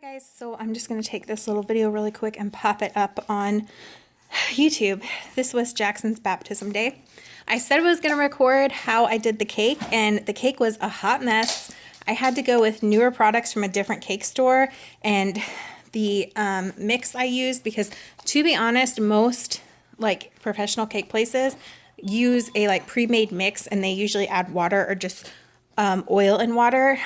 Hi guys, so I'm just going to take this little video really quick and pop it up on YouTube. This was Jackson's baptism day. I said I was going to record how I did the cake, and the cake was a hot mess. I had to go with newer products from a different cake store, and the mix I used, because to be honest, most like professional cake places use a like pre-made mix, and they usually add water or just oil and water.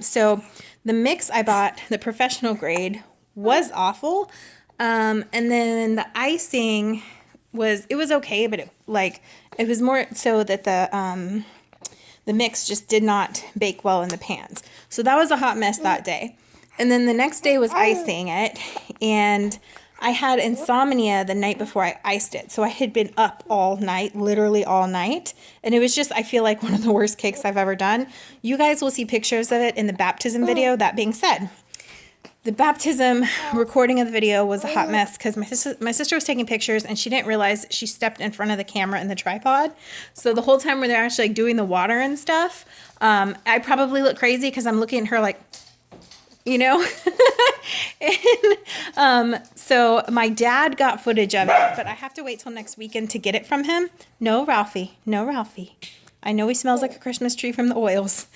So the mix I bought, the professional grade, was awful. And then the icing was okay, but it was more so that the mix just did not bake well in the pans. So that was a hot mess that day. And then the next day was icing it, and I had insomnia the night before I iced it. So I had been up all night, literally all night. And it was just, I feel like one of the worst cakes I've ever done. You guys will see pictures of it in the baptism video. That being said, the baptism recording of the video was a hot mess because my sister was taking pictures and she didn't realize she stepped in front of the camera and the tripod. So the whole time where they're actually like doing the water and stuff, I probably look crazy because I'm looking at her like, you know. And so my dad got footage of it, but I have to wait till next weekend to get it from him. No, Ralphie. No, Ralphie. I know he smells like a Christmas tree from the oils.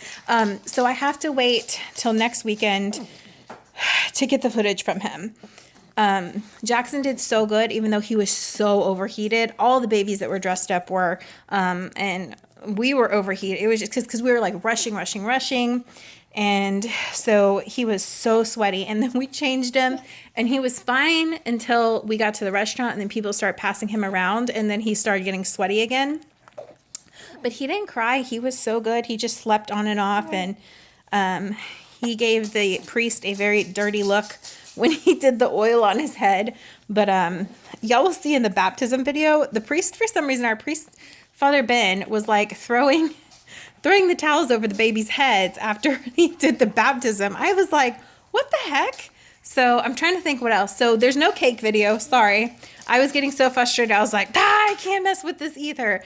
So I have to wait till next weekend to get the footage from him. Jackson did so good, even though he was so overheated. All the babies that were dressed up were, and we were overheated. It was just because we were like rushing. And so he was so sweaty, and then we changed him, and he was fine until we got to the restaurant, and then people started passing him around, and then he started getting sweaty again. But he didn't cry. He was so good. He just slept on and off, and he gave the priest a very dirty look when he did the oil on his head. But y'all will see in the baptism video, the priest, for some reason, our priest, Father Ben, was like throwing the towels over the baby's heads after he did the baptism. I was like, what the heck? So I'm trying to think what else. So there's no cake video. Sorry. I was getting so frustrated. I was like, I can't mess with this either.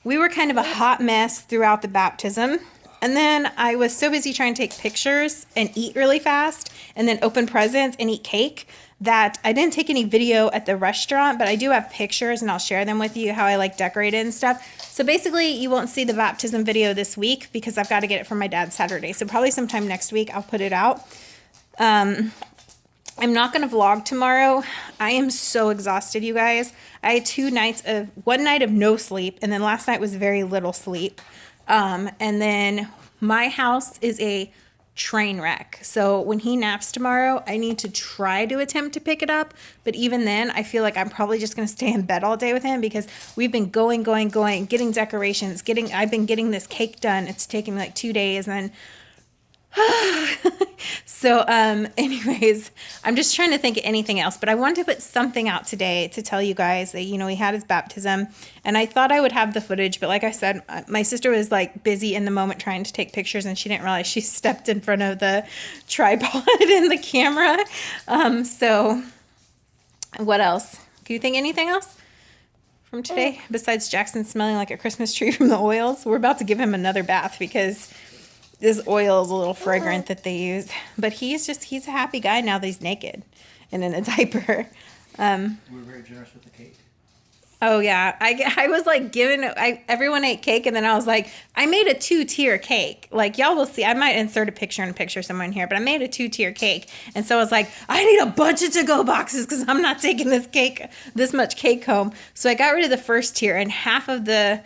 We were kind of a hot mess throughout the baptism. And then I was so busy trying to take pictures and eat really fast and then open presents and eat cake that I didn't take any video at the restaurant, but I do have pictures and I'll share them with you, how I like decorated and stuff. So basically you won't see the baptism video this week because I've got to get it from my dad Saturday. So probably sometime next week I'll put it out. I'm not going to vlog tomorrow. I am so exhausted, you guys. I had one night of no sleep, and then last night was very little sleep. And then my house is a train wreck. So when he naps tomorrow, I need to try to attempt to pick it up. But even then, I feel like I'm probably just going to stay in bed all day with him because we've been going, getting decorations, I've been getting this cake done. It's taken me like 2 days, and then so anyways, I'm just trying to think of anything else, but I wanted to put something out today to tell you guys that, you know, he had his baptism, and I thought I would have the footage, but like I said, my sister was like busy in the moment trying to take pictures, and she didn't realize she stepped in front of the tripod and the camera. So what else? Do you think anything else from today besides Jackson smelling like a Christmas tree from the oils? We're about to give him another bath because this oil is a little fragrant that they use. But he's a happy guy now that he's naked and in a diaper. We're very generous with the cake. Oh, yeah. I was like everyone ate cake, and then I was like, I made a 2-tier cake. Like, y'all will see. I might insert a picture somewhere in here, but I made a 2-tier cake. And so I was like, I need a bunch of to-go boxes because I'm not taking this much cake home. So I got rid of the first tier, and half of the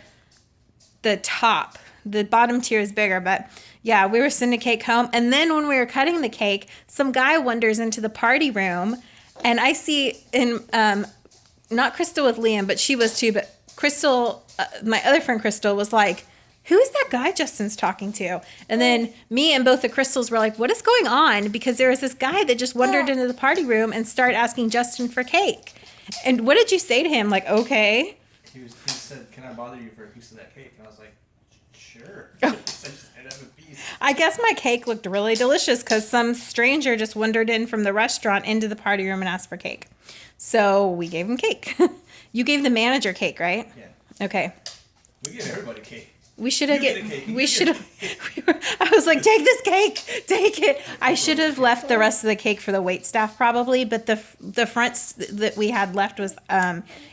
top. The bottom tier is bigger, but yeah, we were sending cake home. And then when we were cutting the cake, some guy wanders into the party room, and I see not Crystal with Liam, but she was too, but Crystal, my other friend Crystal, was like, who is that guy Justin's talking to? And then me and both the Crystals were like, what is going on? Because there was this guy that just wandered into the party room and started asking Justin for cake. And what did you say to him? Like, okay. He said, can I bother you for a piece of that cake? And I was like, sure. I guess my cake looked really delicious because some stranger just wandered in from the restaurant into the party room and asked for cake. So we gave him cake. You gave the manager cake, right? Yeah. Okay. We give everybody cake. We should have You get a cake. we You should get a have. I was like, take this cake, take it. I should have left the rest of the cake for the wait staff probably, but the fronts that we had left was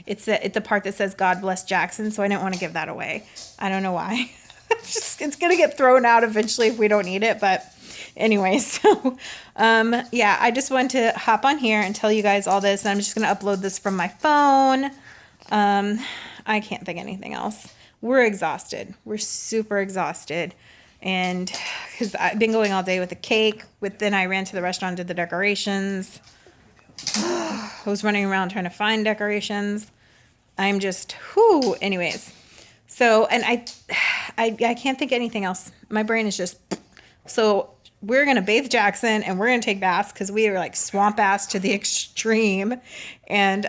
it's the part that says God bless Jackson, so I didn't want to give that away. I don't know why. It's gonna get thrown out eventually if we don't need it, but anyway, so yeah, I just wanted to hop on here and tell you guys all this, and I'm just gonna upload this from my phone. I can't think of anything else. We're exhausted. We're super exhausted. And because I've been going all day with the cake, then I ran to the restaurant, did the decorations. I was running around trying to find decorations. I'm just, whoo. Anyways. So, and I can't think of anything else. My brain is just, so we're going to bathe Jackson and we're going to take baths because we are like swamp ass to the extreme. And,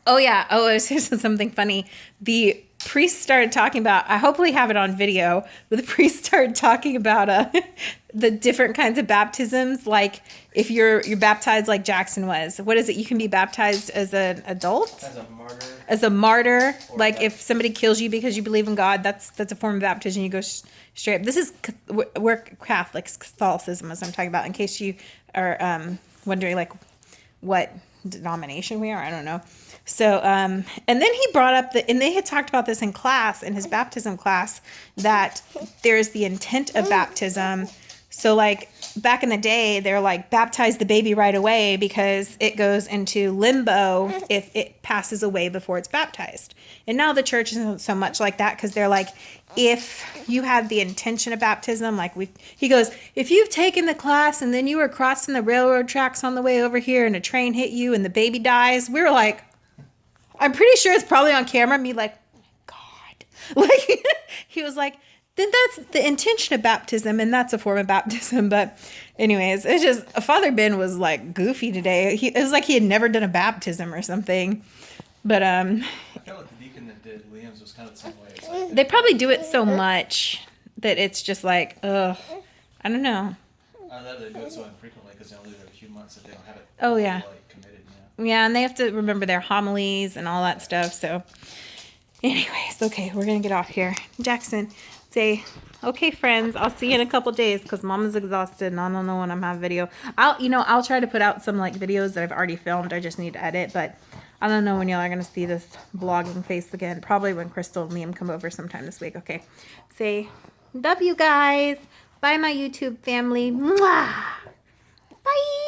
oh yeah. Oh, here's something funny. The priest started talking about, I hopefully have it on video, but the priest started talking about the different kinds of baptisms. Like if you're baptized like Jackson was, what is it? You can be baptized as an adult? As a martyr. As a martyr. Or Like if somebody kills you because you believe in God, that's a form of baptism. You go straight up. This is, we're Catholics, Catholicism as I'm talking about, in case you are wondering like what denomination we are. I don't know. So, and then he brought up and they had talked about this in class, in his baptism class, that there's the intent of baptism. So like back in the day, they're like, baptize the baby right away because it goes into limbo if it passes away before it's baptized. And now the church isn't so much like that because they're like, if you have the intention of baptism, like he goes, if you've taken the class and then you were crossing the railroad tracks on the way over here and a train hit you and the baby dies, we were like, I'm pretty sure it's probably on camera, me like, oh my God. Like, he was like, then that's the intention of baptism, and that's a form of baptism. But anyways, it's just, Father Ben was like goofy today. It was like he had never done a baptism or something. But I feel like the deacon that did Liam's was kind of the same way. It's like, they probably do it so much that it's just like, ugh, I don't know. I know they do it so infrequently because they only do it a few months that they don't have it. Oh, yeah. Like, committed. Yeah. Yeah, and they have to remember their homilies and all that stuff. So anyways, okay, we're going to get off here. Jackson, say, okay, friends, I'll see you in a couple days because Mom is exhausted and I don't know when I'm having video. I'll try to put out some like videos that I've already filmed. I just need to edit, but I don't know when y'all are going to see this vlogging face again. Probably when Crystal and Liam come over sometime this week. Okay, say, love you guys. Bye, my YouTube family. Mwah. Bye.